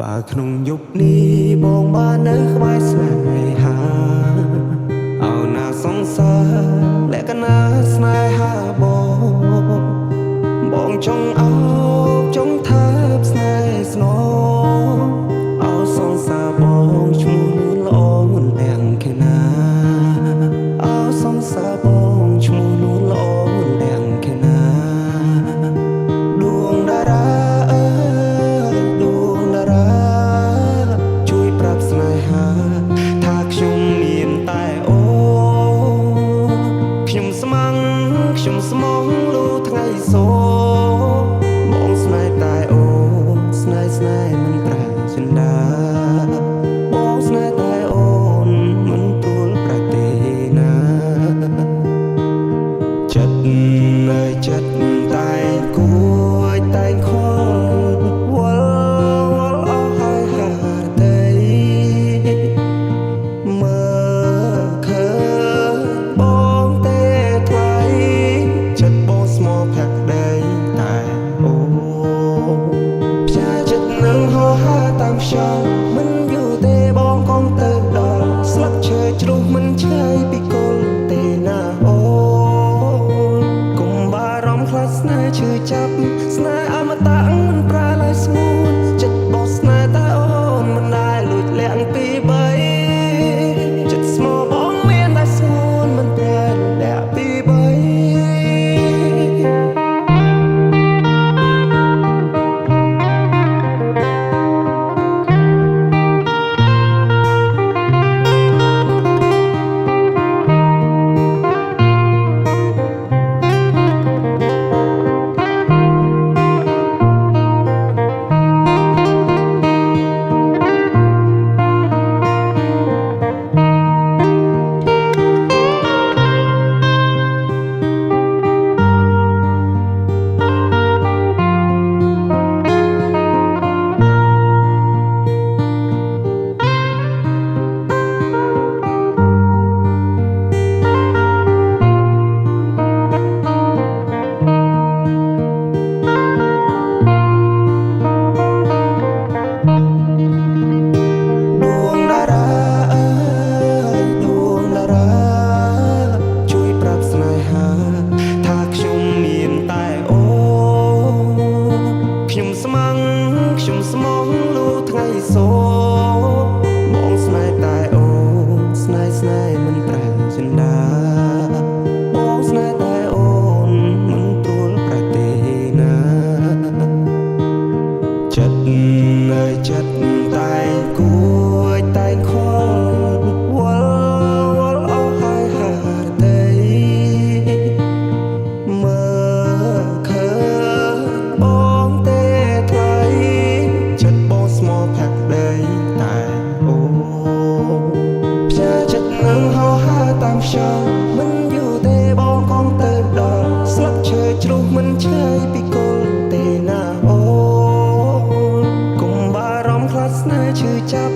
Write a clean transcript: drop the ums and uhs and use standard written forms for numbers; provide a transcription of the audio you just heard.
បើក្នុងយុគនេះបងបាននៅក្បែរស្នេហាអោណាសង្សារលក្ខណៈស្នេហាបងចង់អោបចង់ថើបស្នេហ៍ស្នងអោសង្សារបងឈ្មោះល្អមុនទាំងគេណាអោសង្សារបងឈ្មោះល្អមុនទាំងគេណាដួងតារាដួងតារាជួយប្រាប់ស្នេហាថាខ្ញុំមានតែអូខ្ញុំស្មងខ្ញុំស្មងលូថ្ងៃសូបងស្នេហ៍តែអូស្នេហ៍មិនប្រែចិន្តាបងស្នេហ៍តែអូនមិនទួលប្រែទេណាចិត្តនៅចិត្តតែគួយតែខលវល់អស់ហើយហាតីមើលឃើញបងទេថ្លៃចិត្តបងស្មោះផាក់ដីតែអូផ្សាចិត្តនឹងហោហាតាមខ្យល់មិនយូរទេបងកុំទៅដល់ស្លឹកឈើជ្រុះមិនឆ្ងាយពីគល់ទេណាអូកុំបារម្ភខ្លាចស្នេហ៍ឈឺចាប់ស្នេហ៍អមតៈមិនប្រែឡើយស្ងួនចិត្តបងស្នេហ៍តែអូនមិនដែលលួចលាក់ពីបីចិត្តស្មោះបងមានតែស្ងួនមិនប្រែលាក់ពីបីខ្ញុំស្មងលូថ្ងៃសូបងស្នេហ៍តែអូស្នេហ៍មិនប្រែចិន្តាបងស្នេហ៍តែអូនមិនទួលប្រែទេណាចិត្តនៅចិត្តតែគួយតែខលវល់អស់ហើយហាតីមើលឃើញបងទេថ្លៃចិត្តបងស្មោះផាក់ដីតែអូផ្សាចិត្តនឹងហោហាតាមខ្យល់មិនយូរទេបងកុំទៅដល់ស្លឹកឈើជ្រុះមិនឆ្ងាយពីគល់ទេណាអូកុំបារម្ភខ្លាចស្នេហ៍ឈឺចាប់